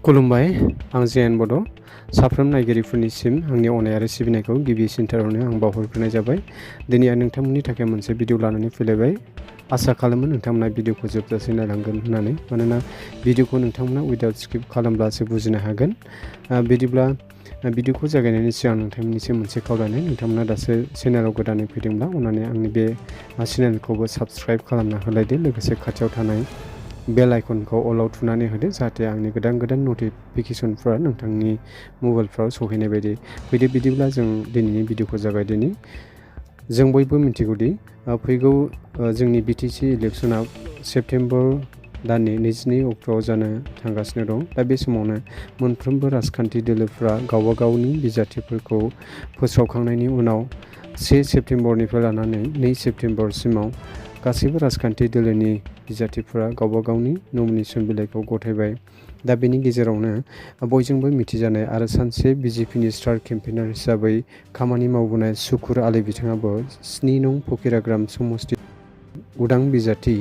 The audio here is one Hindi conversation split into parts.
खुलुमबाय आं जेएन बड' साफ्रोम नायगिरिफोरनिसिम आंनि अननाय आरो सिबिनायखौ गिबि सिनथारावनो आं बावहरग्रोनाय जाबाय। दिनै आं नोंथांमोननि थाखाय मोनसे भिडिअ लानानै फैलायबाय। आसा खालामो नोंथांमोना भिडिअखौ जोबजासे नायलांगोन होननानै, मानोना भिडिअखौ नोंथांमोना उइदाउट स्किप खालामब्लासो बुजिनो हागोन। बिदिब्ला भिडिअखौ जागायनायनि सिगां नोंथांमोननिसिम मोनसे खावलायनाय, नोंथांमोना दासो चेनेलाव गोदानै फैदोंब्ला अननानै आंनि बे चेनेलखौबो साबस्क्राइब खालामना होलायदो, लोगोसे खाथियाव थानाय बेल आइकनखौ अलाव थुनानै होदो, जाहाथे आंनि गोदान नटिफिकेसनफ्रा नोंथांनि मबाइलफ्राव सहैनाय बायदि। बिदिब्ला जों दिनैनि भिडिअखौ जागायदिनि। जों बयबो मिथिगौदि फैगौ जोंनि बिटिसि इलेक्सना सेप्तेम्बर दाननि 22 अक्ट'आव जानो थांगासिनो दं। दा बे समावनो मोनफ्रोमबो राजखान्थि दोलोफ्रा गावबा गावनि बिजाथिफोरखौ फोसावखांनायनि उनाव 1 सेप्तेम्बरनिफ्राय लानानै 2 सेप्तेम्बरसिमाव गासैबो राजखान्थि दोलोनि बिजाथिफोरा गावबा गावनि नमिनेसन बिलाइखौ गथायबाय। दा बेनि गेजेरावनो बयजोंबो मिथिजानाय आरो सानसे बिजेपिनि स्टार केम्पेइनार हिसाबै खामानि मावबोनाय सुकुर आली बिथाङाबो 7 नं फकिराग्राम समस्ति उदां बिजाथि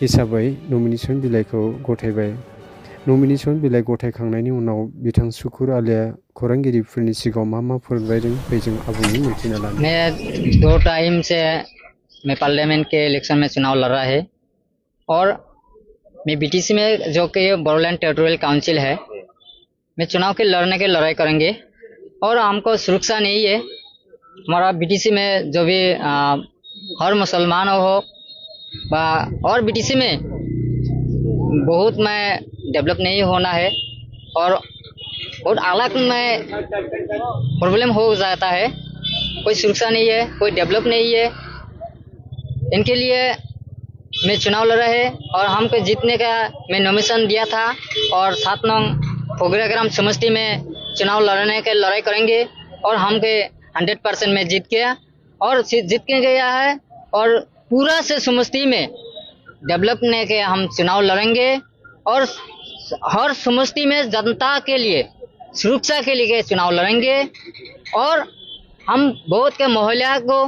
हिसाबै नमिनेसन बिलाइखौ गथायबाय। नमिनेसन बिलाइ गथायखांनायनि उनाव बिथां सुकुर आलीया खौरांगिरिफोरनि सिगाङाव मा फोरमायदों बेजों आबुङै मिथिना लानो। मैं 2 टाइम से मैं पार्लियामेंट के इलेक्शन में चुनाव लड़ रहा है और मैं बीटीसी में जो कि बोडोलैंड टेरिटोरियल काउंसिल है, मैं चुनाव के लड़ने के लड़ाई करेंगे और हमको सुरक्षा नहीं है। हमारा बीटीसी में जो भी हर मुसलमान हो और बीटीसी में बहुत में डेवलप नहीं होना है और बहुत अलग में प्रॉब्लम हो जाता है। कोई सुरक्षा नहीं है, कोई डेवलप नहीं है। इनके लिए मैं चुनाव लड़ रहा है और हमको जीतने का मैं नॉमिनेशन दिया था और 7 नंग फकीराग्राम समष्टि में चुनाव लड़ने के लड़ाई करेंगे और हमके 100% में जीत गया और जीत के गया है और पूरा से समष्टि में डेवलपने के हम चुनाव लड़ेंगे और हर समष्टि में जनता के लिए सुरक्षा के लिए चुनाव लड़ेंगे और हम बहुत के महिला को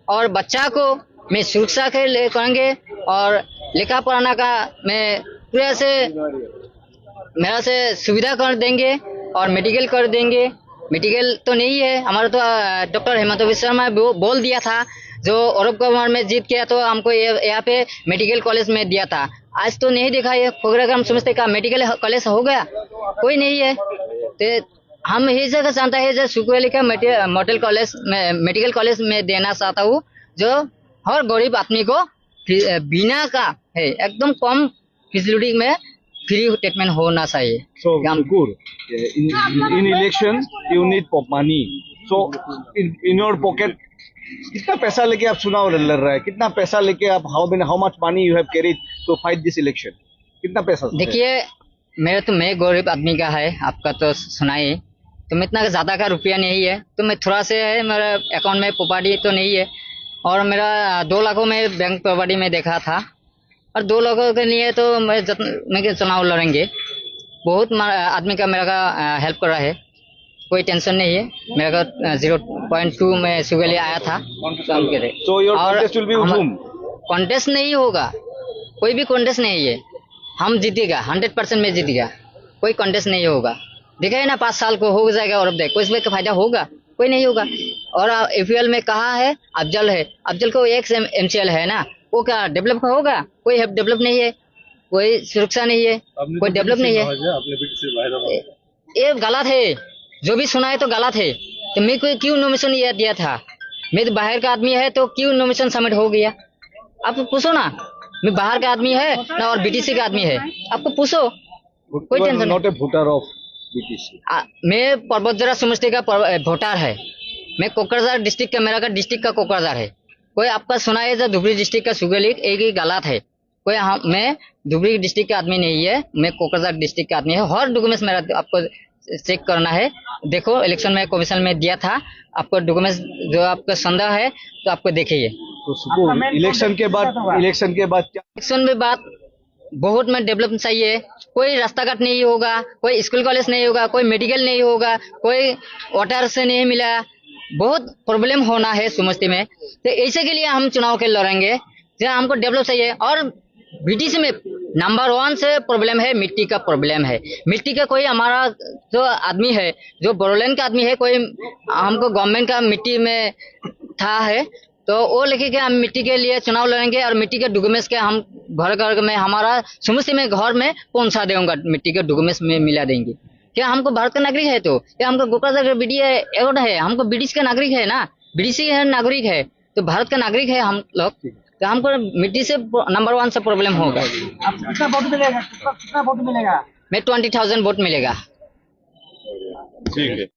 और बच्चा को मैं सुरक्षा के लिए करेंगे और लिखा पढ़ाना का मैं पूरा से मेरा से सुविधा कर देंगे और मेडिकल कर देंगे। मेडिकल तो नहीं है हमारा, तो डॉक्टर हेमंत बिश्व शर्मा बोल दिया था, जो औरब गवर्नर में जीत गया तो हमको यहाँ पे मेडिकल कॉलेज में दिया था। आज तो नहीं देखा है फकीराग्राम समष्टि का मेडिकल कॉलेज हो गया, कोई नहीं है। तो हम यही जगह चाहता है जो सुकुर का मॉडल कॉलेज में मेडिकल कॉलेज में देना चाहता हूँ, जो हर गरीब आदमी को बिना का है एकदम कम फैसिलिटी में फ्री ट्रीटमेंट होना चाहिए। So Sukur, in election you need money. So in your pocket कितना पैसा लेके आप चुनाव लड़ रहे हैं? कितना पैसा लेके आप how much money you have carried to fight this election? कितना पैसा? देखिए मैं गरीब आदमी का है, आपका तो सुनाई, तो मैं इतना ज्यादा का रुपया नहीं है, तो मैं थोड़ा से है, मेरा अकाउंट में प्रॉपर्टी तो नहीं है और मेरा 2 लाखों में बैंक प्रॉपर्टी में देखा था और 2 लाखों के लिए तो मैं चुनाव लड़ेंगे। बहुत आदमी का मेरा का हेल्प कर रहा है, कोई टेंशन नहीं है। मेरा का 0.2 में शुगर ले आया था। So your contest will be with whom? Contest नहीं होगा, कोई भी कॉन्टेस्ट नहीं है। हम जीतेगा 100% में जीतेगा, कोई कॉन्टेस्ट नहीं होगा। देखा है ना 5 साल को हो जाएगा और अब देख कोई इसमें फायदा होगा, कोई नहीं होगा। और एपीएल में कहा है अफजल है, अफजल को एक एमसीएल है ना, वो क्या डेवलप होगा? कोई डेवलप नहीं है, कोई सुरक्षा नहीं है, कोई डेवलप नहीं है। ये गलत है, जो भी सुना है तो गलत है। तो मैं कोई क्यों नॉमिनेशन ये दिया था? मैं तो बाहर का आदमी है तो क्यों नॉमिनेशन सबमिट हो गया? आप पूछो ना, मैं बाहर का आदमी है ना और बीटीसी का आदमी है, आपको पूछो, कोई टेंशन नहीं। मैं पर्वतजरा समष्टि का वोटर है। मैं कोकराझार डिस्ट्रिक्ट का, मेरा का डिस्ट्रिक्ट का कोकराझार है। कोई आपका सुना है जो धुबरी डिस्ट्रिक्ट का शुगर लीग, एक ही गलत है। कोई मैं धुबरी डिस्ट्रिक्ट का आदमी नहीं है, मैं कोकराझार डिस्ट्रिक्ट का आदमी है। हर डॉक्यूमेंट्स मेरा आपको चेक करना है। देखो इलेक्शन में कमीशन में दिया था, आपको डॉक्यूमेंट्स जो आपका संदेह है तो आपको देखिए। तो इलेक्शन के बाद क्या? इलेक्शन में बात बहुत में डेवलप चाहिए। कोई रास्ता घाट नहीं होगा, कोई स्कूल कॉलेज नहीं होगा, कोई मेडिकल नहीं होगा, कोई वाटर से नहीं मिला, बहुत प्रॉब्लम होना है समष्टि में। तो ऐसे के लिए हम चुनाव के लड़ेंगे, जहाँ हमको डेवलप चाहिए। और बीटीसी में नंबर 1 से प्रॉब्लम है, मिट्टी का प्रॉब्लम है। मिट्टी का कोई हमारा जो आदमी है, जो बोरोलैंड का आदमी है, कोई हमको गवर्नमेंट का मिट्टी में था है, तो वो लेके के हम मिट्टी के लिए चुनाव लड़ेंगे और मिट्टी के डॉक्यूमेंट्स के हम घर घर में हमारा समुद्र में घर में पहुंचा देंगे, मिट्टी के डॉक्यूमेंट्स में मिला देंगे। क्या हमको भारत का नागरिक है, तो क्या हमको गोपाल बीडी एवोर्ड है, हमको ब्रिटिश का नागरिक है ना, ब्रिटिश है नागरिक है, तो भारत का नागरिक है हम लोग, तो हमको मिट्टी से नंबर 1 से प्रॉब्लम होगा। आपको कितना वोट मिलेगा, कितना वोट मिलेगा? मैं 20,000 वोट मिलेगा। ठीक है।